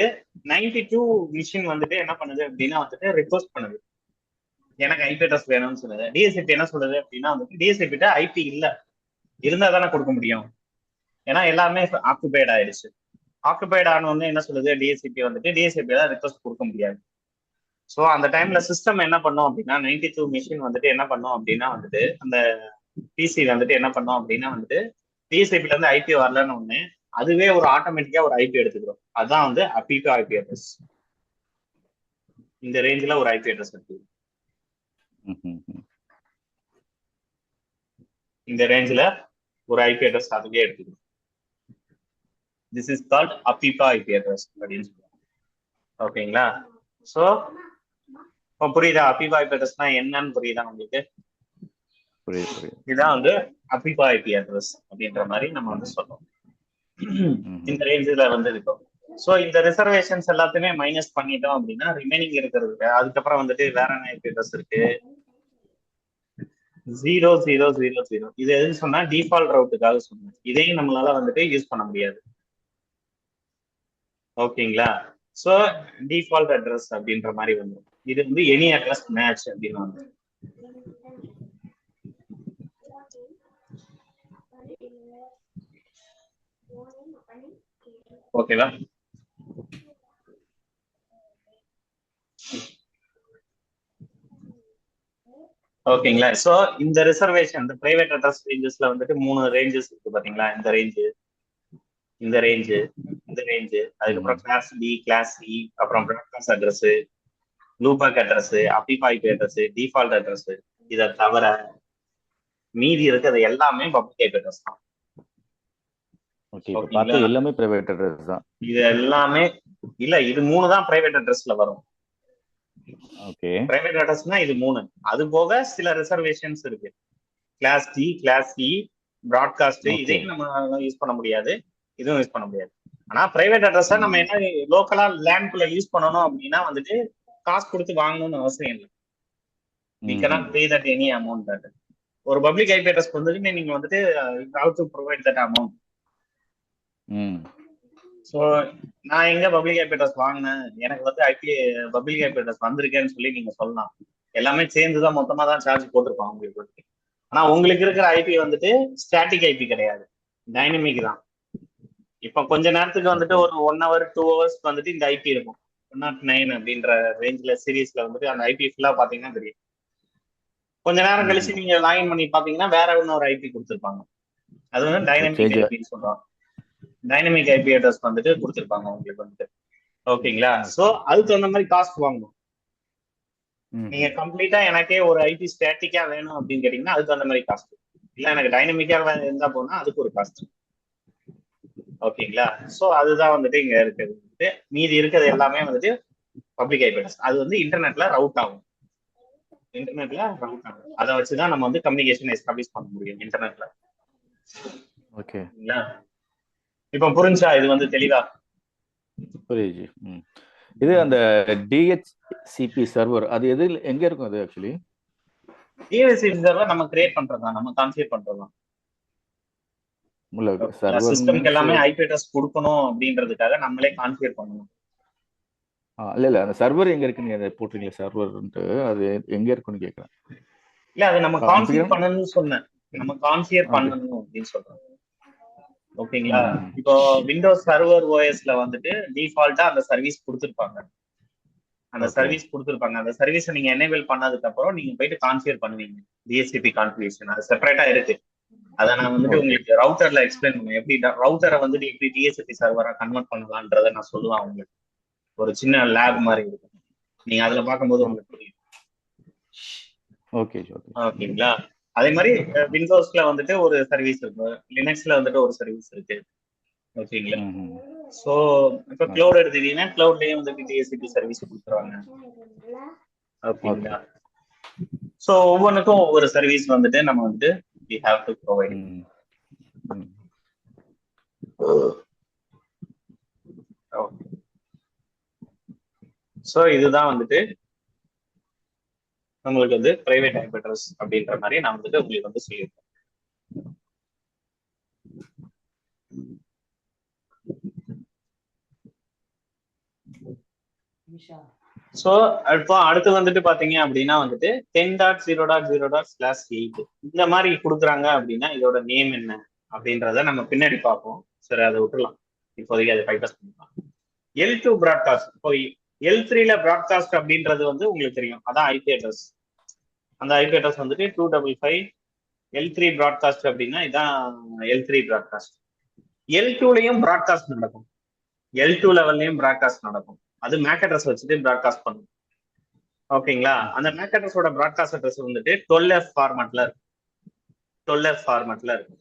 Speaker 1: 92 மிஷின் வந்துட்டு என்ன பண்ணுது அப்படின்னா வந்துட்டு ரிக்வெஸ்ட் பண்ணுது, எனக்கு ஐபி அட்ரஸ் வேணும்னு சொல்லுது. டிஎஸ்சிபி என்ன சொல்லுது அப்படின்னா வந்துட்டு டிஎஸ்சிபிட்ட ஐபி இல்ல, இருந்தா தானே கொடுக்க முடியும். ஏன்னா எல்லாமே ஆக்குபைட் ஆயிடுச்சு. ஆக்குபைட் ஆனவொன்னு என்ன சொல்லுது டிஎஸ்சிபி வந்துட்டு டிஎஸ்சிபில ரிக்வெஸ்ட் கொடுக்க முடியாது. ஸோ அந்த டைம்ல சிஸ்டம் என்ன பண்ணும் அப்படின்னா 92 மிஷின் வந்துட்டு என்ன பண்ணும் அப்படின்னா வந்துட்டு அந்த பிசி வந்துட்டு என்ன பண்ணும் அப்படின்னா வந்துட்டு டிஎஸ்சிபில இருந்து ஐபி வரலன்னு ஒண்ணு அதுவே ஒரு ஆட்டோமேட்டிக்கா ஒரு ஐபி எடுத்துக்கிறோம். அதான் வந்து அபிக்கு ஐபி அட்ரஸ். இந்த ரேஞ்சில ஒரு ஐபி அட்ரஸ் இருக்கு. இந்த ரேஞ்சில ஒரு ஐபி அட்ரஸ் அதுவே எடுத்துக்கிறோம். This is called APIPA IP address அப்படின்னு சொல்லுவாங்க. ஓகேங்களா, சோ புரியுதா அபிகா ஐபி அட்ரஸ்னா என்னன்னு புரியுதா உங்களுக்கு? இதுதான் வந்து அபிகா ஐபி அட்ரஸ் அப்படின்ற மாதிரி நம்ம வந்து சொல்றோம். இந்த ரேஞ்சில வந்து இருக்கும். சோ இந்த ரிசர்வேஷன்ஸ் எல்லாத்தையுமே மைனஸ் பண்ணிட்டோம் அப்படின்னா ரிமைனிங் இருக்கிறது. அதுக்கப்புறம் வந்துட்டு வேற என்ன ஐபி அட்ரஸ் இருக்கு? 0000. இது எதுன்னு சொன்னா டிஃபால்ட் ரவுட்டுக்காக சொன்னேன். இதையும் நம்மளால வந்துட்டு யூஸ் பண்ண முடியாது. ஓகேங்களா, சோ டிஃபால்ட் அட்ரஸ் அப்படின்ற மாதிரி வந்துடும். இது வந்து எனி அட்ரஸ் மேட்ச் அப்படின்னு வந்து. ஓகேவா? ஓகேங்களா, சோ இந்த ரிசர்வேஷன் இந்த பிரைவேட் அட்ரஸ் ரேஞ்சஸ்ல வந்துட்டு 3 ரேஞ்சஸ் இருக்கு பாத்தீங்களா. இந்த ரேஞ்சு, இந்த ரேஞ்சு, இந்த ரேஞ்சு, அதுக்கப்புறம் கிளாஸ் பி, கிளாஸ் சி, அப்புறம் broadcast address, loopback address, APIPA IP address, default address. இதை தவிர மீதி இருக்கிறது எல்லாமே பப்ளிக் ஐபி அட்ரஸ் தான்.
Speaker 2: எல்லாமே பிரைவேட் அட்ரஸ் தான்.
Speaker 1: இது எல்லாமே இல்ல, இது 3 தான் பிரைவேட் அட்ரஸ்ல வரும்.
Speaker 2: ஓகே,
Speaker 1: பிரைவேட் அட்ரஸ்னா இது 3. அது போக சில ரிசர்வேஷன்ஸ் இருக்கு. Class D, class C, broadcast, இதையும் நம்ம யூஸ் பண்ண முடியாது, இதுவும் யூஸ் பண்ண முடியாது. ஆனா பிரைவேட் அட்ரஸா நம்ம என்ன லோக்கலா லேண்ட்குள்ள யூஸ் பண்ணணும் அப்படின்னா வந்துட்டு காசு கொடுத்து வாங்கணும்னு அவசியம் இல்லை. we cannot pay that any amount. that ஒரு பப்ளிக் ஐபி அட்ரஸ் வந்துட்டு நீங்க வந்துட்டு how to provide that amount. So நான் எங்க பப்ளிக் ஐபி அட்ரஸ் வாங்கினேன், எனக்கு வந்து பப்ளிக் ஐபி அட்ரஸ் வந்திருக்கேன்னு சொல்லி நீங்க சொல்லலாம். எல்லாமே சேர்ந்துதான் மொத்தமா தான் சார்ஜ் போட்டிருப்பாங்க உங்களுக்கு. ஆனா உங்களுக்கு இருக்கிற ஐபி வந்துட்டு ஸ்டாட்டிக் ஐபி கிடையாது, டைனமிக் தான். இப்போ கொஞ்ச நேரத்துக்கு வந்துட்டு
Speaker 2: ஓகே
Speaker 1: ஒரு 1 hour 2 hours வந்துட்டு இந்த ஐபி இருக்கும். 109 அப்படின்ற ரேஞ்சில் சீரீஸ்ல வந்துட்டு அந்த ஐபி ஃபுல்லா பாத்தீங்கன்னா தெரியும். கொஞ்ச நேரம் கழிச்சு நீங்க லாகின் பண்ணி பாத்தீங்கன்னா வேற இன்னொரு ஐபி கொடுத்துருப்பாங்க. அது வந்து டைனமிக்
Speaker 2: சேஞ்ச்.
Speaker 1: ஐபின்னு சொல்றாங்க. டைனமிக் ஐபி அட்ரஸ் வந்துட்டு கொடுத்துருப்பாங்க உங்களுக்கு வந்துட்டு. ஓகேங்களா? சோ அதுக்கு தகுந்த மாதிரி காஸ்ட் வாங்கணும். நீங்க கம்ப்ளீட்டா எனக்கே ஒரு ஐபி ஸ்டாட்டிக்கா வேணும் அப்படின்னு கேட்டீங்கன்னா அதுக்கு அந்த மாதிரி காஸ்ட். இல்ல எனக்கு டைனமிக்கா இருந்தா போனா அதுக்கு ஒரு காஸ்ட். ஓகேங்களா? சோ அதுதான் வந்துட்டு இங்க இருக்கிறது வந்துட்டு. மீதி இருக்கிறது எல்லாமே வந்துட்டு பப்ளிக் ஐபி அட்ரஸ். அது வந்து இன்டர்நெட்ல ரவுட் ஆகும். அதை வச்சுதான் நம்ம வந்து கம்யூனிகேஷன் எஸ்டாப்ளிஷ் பண்ண முடியும் இன்டர்நெட்ல. ஓகேங்களா? இப்ப புரிஞ்சா இது வந்து தெளிவா?
Speaker 2: புரியுது. இது அந்த டிஹெச்சிபி சர்வர் அது எது எங்க இருக்கும்? அது ஆக்சுவலி
Speaker 1: டிஹெச்சிபி சர்வர் நம்ம கிரியேட் பண்றதா, நம்ம கான்ஃபிகர் பண்றதா. சிஸ்டம்க்கு எல்லாமே ஐபி அட்ரஸ் கொடுக்கணும் அப்படின்றதுக்காக நம்மளே கான்ஃபிகர் பண்ணணும்.
Speaker 2: இல்ல அந்த சர்வர் எங்க இருக்குன்னு போட்டுறீங்களா? சர்வர்ன்ட்டு அது எங்க இருக்குன்னு கேக்குறேன்.
Speaker 1: இல்ல அது நம்ம கான்ஃபிகர் பண்ணணும்னு சொன்னேன். நம்ம கான்ஃபிகர் பண்ணணும் அப்படின்னு சொல்றோம். ஓகேங்களா? இப்போ விண்டோஸ் சர்வர் ஓஎஸ்ல வந்துட்டு டிஃபால்ட்டா அந்த சர்வீஸ் கொடுத்துருப்பாங்க. அந்த சர்வீஸ் கொடுத்துருப்பாங்க. அந்த சர்வீஸை நீங்க எனேபிள் பண்ணதுக்கு அப்புறம் நீங்க போயிட்டு கான்ஃபிகர் பண்ணுவீங்க. டிஹெச்சிபி கான்ஃபிகரேஷன் அது செப்பரேட்டா இருக்கு. அதை நான் வந்துட்டு உங்களுக்கு ரவுட்டர்ல எக்ஸ்பிளைன் பண்ணுவேன். எப்படி ரவுட்டரை வந்துட்டு எப்படி டிஹெச்சிபி சர்வரா கன்வெர்ட் பண்ணலான்றதை நான் சொல்லுவேன் உங்களுக்கு. ஒரு சின்ன லேப் மாதிரி இருக்கும். நீங்க அதுல பார்க்கும்போது உங்களுக்கு புரியும். ஓகேங்களா? அதே மாதிரி விண்டோஸ்ல வந்துட்டு ஒரு சர்வீஸ் இருக்கு, லினக்ஸ்ல வந்துட்டு ஒரு சர்வீஸ் இருக்கு. ஓகேங்களா? சோ இப்ப கிளவுட் எடுத்துட்டீங்கன்னா கிளவுட்லயே வந்துட்டு டிஹெச்சிபி சர்வீஸ் கொடுத்துருவாங்க. ஓகேங்களா? சோ ஒவ்வொன்றுக்கும் ஒவ்வொரு சர்வீஸ் வந்துட்டு நம்ம வந்துட்டு we have to provide. So இதுதான் வந்துட்டு உங்களுக்கு வந்து பிரைவேட் ஐபி அட்ரஸ் அப்படின்ற மாதிரி நான் வந்துட்டு உங்களுக்கு வந்து சொல்லியிருக்கேன். சோ இப்போ அடுத்து வந்துட்டு பாத்தீங்க அப்படின்னா வந்துட்டு 10.0.0./8 இந்த மாதிரி கொடுக்குறாங்க அப்படின்னா இதோட நேம் என்ன அப்படின்றத நம்ம பின்னாடி பார்ப்போம். சரி, அதை விட்டுலாம். இப்போதைக்கு அதை பைபாஸ் பண்ணிக்கலாம். L2 broadcast. இப்போ L3ல ப்ராட்காஸ்ட் அப்படின்றது வந்து உங்களுக்கு தெரியும், அதான் ஐபி அட்ரஸ். அந்த ஐபி அட்ரஸ் வந்துட்டு 255. L3 ப்ராட்காஸ்ட் அப்படின்னா இதான் L3 ப்ராட்காஸ்ட். L2லயும் ப்ராட்காஸ்ட் நடக்கும். L2 லெவல்லையும் ப்ராட்காஸ்ட் நடக்கும். அது மேக் அட்ரஸ் வச்சுட்டு ப்ராட்காஸ்ட் பண்ணும். ஓகேங்களா? அந்த மேக் அட்ரஸோட ப்ராட்காஸ்ட் அட்ரஸ் வந்துட்டு 12F ஃபார்மேட்ல இருக்கும். 12F ஃபார்மேட்ல இருக்கும்.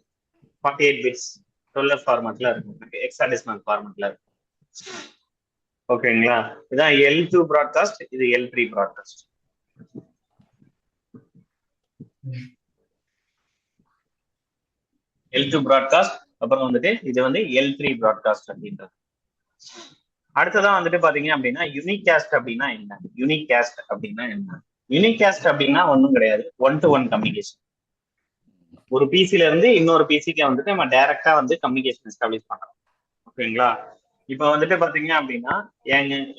Speaker 1: 48 பிட்ஸ் 12F ஃபார்மேட்ல இருக்கும். ஹெக்ஸாடெசிமல் ஃபார்மேட்ல இருக்கும். ஓகேங்களா? இதான் L2 ப்ராட்காஸ்ட், இது L3 ப்ராட்காஸ்ட். L2 ப்ராட்காஸ்ட், அப்புறம் வந்துட்டு இது வந்து L3 ப்ராட்காஸ்ட் அப்படின்றது. அடுத்ததான் வந்துட்டு பாத்தீங்க அப்படின்னா யூனிகாஸ்ட் அப்படின்னா என்ன? யூனிகாஸ்ட் அப்படின்னா என்ன? யூனிகாஸ்ட் அப்படின்னா ஒன்றும் கிடையாது, 1-to-1 கம்யூனிகேஷன். ஒரு பிசில இருந்து இன்னொரு பிசிக்கு வந்துட்டு நம்ம டைரக்டா வந்து கம்யூனிகேஷன் எஸ்டாப்ளிஷ் பண்றோம். ஓகேங்களா? இப்போ வந்துட்டு பாத்தீங்க அப்படின்னா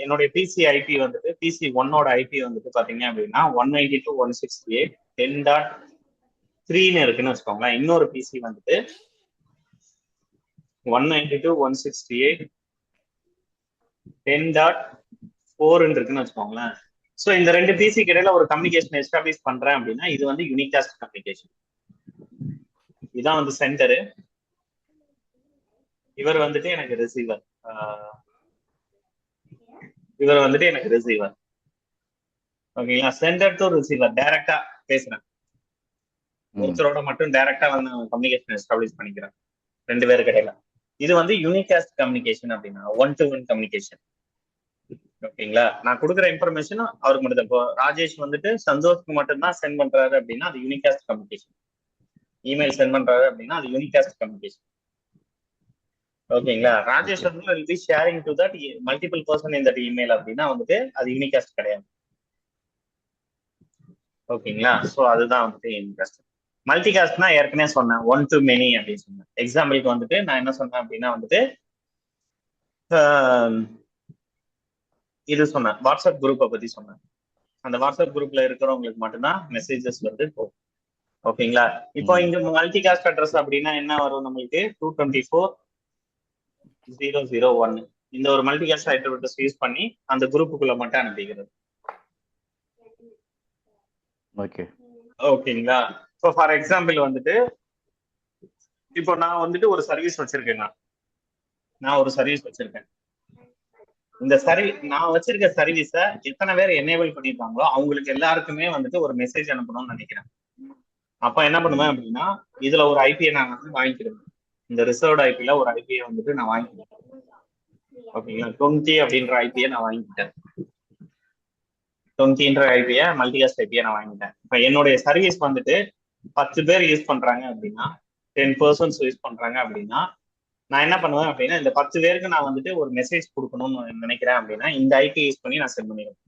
Speaker 1: என்னுடைய பிசி ஐபி வந்துட்டு பிசி 1ஓட ஐபி வந்துட்டு பாத்தீங்க அப்படின்னா 192.168.10.3 இருக்குன்னு வச்சுக்கோங்களேன். இன்னொரு பிசி வந்துட்டு 192.168.10.4 இருக்குன்னு வச்சுக்கோங்களேன். சோ இந்த ரெண்டு பிசிக்கு இடையில ஒரு கம்யூனிகேஷன் எஸ்டாப்ளிஷ் பண்றேன் அப்படின்னா இது வந்து யூனிகாஸ்ட் கம்யூனிகேஷன். இதான் வந்து சென்டரு, இவர் வந்துட்டு எனக்கு ரிசீவர், இவர் வந்துட்டு எனக்கு ரிசீவர். ஓகேங்களா? சென்டர் டு ரிசீவர் டைரக்டா பேசுறேன். ஒருத்தரோட மட்டும் டைரக்டா வந்து கம்யூனிகேஷன் எஸ்டாப்ளிஷ் பண்ணிக்கிறேன் ரெண்டு பேருக்கு இடையில. இது வந்து யூனிகாஸ்ட் கம்யூனிகேஷன் அப்படின்னா 1-to-1 கம்யூனிகேஷன். ஓகேங்களா? நான் கொடுக்குற இன்ஃபர்மேஷன் அவருக்கு மட்டும். இப்போ ராஜேஷ் வந்துட்டு சந்தோஷ்க்கு மட்டும்தான் சென்ட் பண்றாரு அப்படின்னா அது யூனிகாஸ்ட் கம்யூனிகேஷன். இமெயில் சென்ட் பண்றாரு அப்படின்னா அது யூனிகாஸ்ட் கம்யூனிகேஷன். ஓகேங்களா? ராஜேஷ் வந்து will be sharing to that multiple person in that email அப்படின்னா வந்துட்டு அது யூனிகாஸ்ட் கிடையாது. ஓகேங்களா? சோ அதுதான் வந்துட்டு யூனிகாஸ்ட். மல்டிகாஸ்ட்னா ஏற்கனவே சொன்னேன், 1-to-many அப்படின்னு சொன்னேன். எக்ஸாம்பிளுக்கு வந்துட்டு நான் என்ன சொன்னேன் அப்படின்னா வந்துட்டு இது சொன்னேன், வாட்ஸ்அப் குரூப்பை பத்தி சொன்னேன். அந்த வாட்ஸ்அப் குரூப்ல இருக்கிறவங்களுக்கு மட்டும்தான் மெசேஜஸ் வந்து போகும். ஓகேங்களா? இப்போ இங்க மல்டிகாஸ்ட் அட்ரஸ் அப்படின்னா என்ன வரும் நம்மளுக்கு? 224 001 இந்த ஒரு மல்டிகாஸ்ட் அட்ரிபியூட்டஸ் யூஸ் பண்ணி அந்த குரூப்புக்குள்ள மட்டும் அனுப்பிக்கிறது.
Speaker 2: ஓகே
Speaker 1: ஓகேங்களா? இப்போ ஃபார் எக்ஸாம்பிள் வந்துட்டு இப்போ நான் வந்துட்டு ஒரு சர்வீஸ் வச்சிருக்கேன். நான் ஒரு சர்வீஸ் வச்சிருக்கேன். இந்த நான் வச்சிருக்க சர்வீஸை எத்தனை பேர் எனேபிள் பண்ணிருக்காங்களோ அவங்களுக்கு எல்லாருக்குமே வந்துட்டு ஒரு மெசேஜ் அனுப்பணும்னு நினைக்கிறேன். அப்ப என்ன பண்ணுவேன் அப்படின்னா, இதுல ஒரு ஐபியை நான் வந்து வாங்கிக்கிடுவேன். இந்த ரிசர்வ்ட் ஐபில ஒரு ஐபியை வந்துட்டு நான் வாங்கிக்கிட்டேன். ஓகேங்களா? 20 அப்படின்ற ஐபியை நான் வாங்கிக்கிட்டேன். 20ன்ற ஐபியை மல்டிகாஸ்ட் ஐபியை நான் வாங்கிட்டேன். இப்ப என்னுடைய சர்வீஸ் வந்துட்டு 10 பேர் யூஸ் பண்றாங்க அப்படின்னா, 10 பர்சன்ஸ் யூஸ் பண்றாங்க அப்படின்னா, நான் என்ன பண்ணுவேன் அப்படின்னா, இந்த 10 பேருக்கு நான் வந்துட்டு ஒரு மெசேஜ் கொடுக்கணும்னு நினைக்கிறேன் அப்படின்னா, இந்த ஐபி யூஸ் பண்ணி நான் சென்ட் பண்ணிடுவேன்.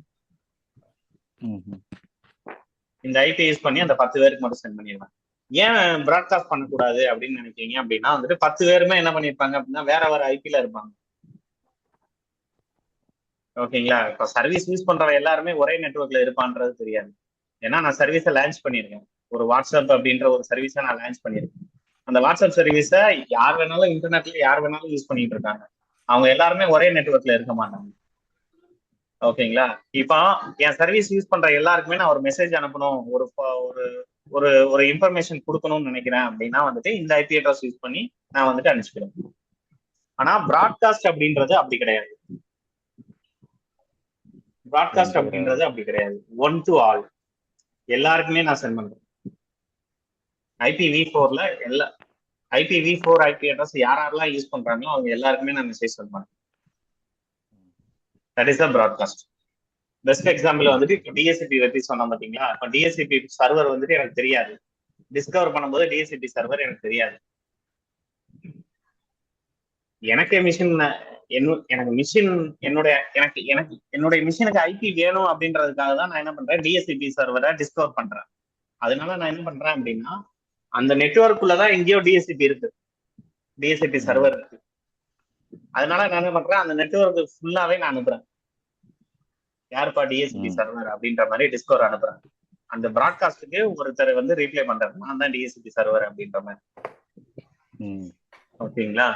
Speaker 1: இந்த ஐபி யூஸ் பண்ணி அந்த 10 பேருக்கு மட்டும் சென்ட் பண்ணிடுவேன். ஏன் பிராட்காஸ்ட் பண்ணக்கூடாது அப்படின்னு நினைக்கிறீங்க அப்படின்னா, வந்துட்டு 10 பேருமே என்ன பண்ணிருப்பாங்க அப்படின்னா வேற வேற ஐபில இருப்பாங்க. ஓகேங்களா? இப்ப சர்வீஸ் யூஸ் பண்ற எல்லாருமே ஒரே நெட்வொர்க்ல இருப்பான்றது தெரியாது. ஏன்னா நான் சர்வீஸை லான்ச் பண்ணியிருக்கேன். ஒரு வாட்ஸ்அப் அப்படின்ற ஒரு சர்வீஸை நான் லான்ச் பண்ணியிருக்கேன். அந்த வாட்ஸ்அப் சர்வீஸை யார் வேணாலும் இன்டர்நெட்ல யார் வேணாலும் யூஸ் பண்ணிட்டு இருக்காங்க. அவங்க எல்லாருமே ஒரே நெட்வொர்க்ல இருக்க மாட்டாங்க. ஓகேங்களா? இப்போ என் சர்வீஸ் யூஸ் பண்ற எல்லாருக்குமே நான் ஒரு மெசேஜ் அனுப்பணும், ஒரு ஒரு ஒரு இன்ஃபர்மேஷன் கொடுக்கணும்னு நினைக்கிறேன் அப்படின்னா வந்துட்டு இந்த ஐபி அட்ரஸ் யூஸ் பண்ணி நான் வந்துட்டு அனுப்பிச்சிக்கிறேன். ஆனா பிராட்காஸ்ட் அப்படின்றது அப்படி கிடையாது. பிராட்காஸ்ட் அப்படின்றது அப்படி கிடையாது. 1 to all எல்லாருக்குமே நான் சென்ட் பண்றேன். IPv4ல எல்லா IPv4 ஐபி அட்ரஸ் யாரெல்லாம் யூஸ் பண்றாங்களோ அவங்க எல்லாருக்குமே நான் மெசேஜ் சென்ட் பண்றேன். That is the broadcast. Best example வந்துட்டு இப்போ டிஎஸ்சிபி பத்தி சொன்னோம் பாத்தீங்களா? இப்போ டிஎஸ்சிபி சர்வர் வந்துட்டு எனக்கு தெரியாது. டிஸ்கவர் பண்ணும்போது டிஎஸ்சிபி சர்வர் எனக்கு தெரியாது. எனக்கு மிஷின் எனக்கு மிஷின் என்னுடைய மிஷினுக்கு ஐபி வேணும் அப்படின்றதுக்காக தான் நான் என்ன பண்றேன், டிஎஸ்சிபி சர்வரை டிஸ்கவர் பண்றேன். அதனால நான் என்ன பண்றேன் அப்படின்னா, அந்த நெட்வொர்க்குள்ளதான் எங்கேயோ டிஎஸ்சிபி இருக்கு, டிஎஸ்சிபி சர்வர் இருக்கு. அதனால நான் என்ன பண்றேன், அந்த நெட்வொர்க் ஃபுல்லாவே நான் அனுப்புறேன். யாருப்பா டிஎஸ்சிபி சர்வர் அப்படின்ற மாதிரி டிஸ்கவர் அனுப்புறேன். அந்த பிராட்காஸ்டுக்கு ஒருத்தர் வந்து ரீப்ளை பண்றது, நான் தான் டிஎஸ்சிபி சர்வர் அப்படின்ற மாதிரி. ஓகேங்களா?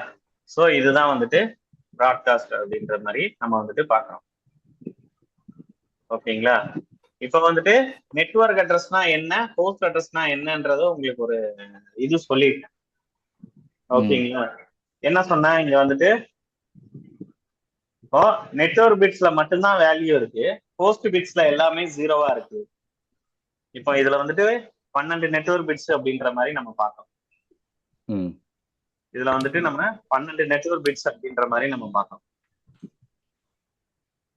Speaker 1: சோ இதுதான் வந்துட்டு பிராட்காஸ்ட் அப்படின்ற மாதிரி நம்ம வந்துட்டு பாக்குறோம். ஓகேங்களா? இப்ப வந்துட்டு நெட்வொர்க் அட்ரஸ்னா என்ன, ஹோஸ்ட் அட்ரஸ்னா என்னன்றது உங்களுக்கு ஒரு இது சொல்லிட்டேன். ஓகேங்களா? என்ன சொன்னா இங்க வந்துட்டு இப்போ நெட்வொர்க் பிட்ஸ்ல மட்டும்தான் வேல்யூ இருக்கு, ஹோஸ்ட் பிட்ஸ்ல எல்லாமே 0வா இருக்கு. இப்போ இதுல வந்துட்டு 12 நெட்வொர்க் பிட்ஸ் அப்படின்ற மாதிரி நம்ம பார்த்தோம். இதுல வந்துட்டு நம்ம 12 நெட்வொர்க் பிட்ஸ் அப்படின்ற மாதிரி நம்ம பார்த்தோம்.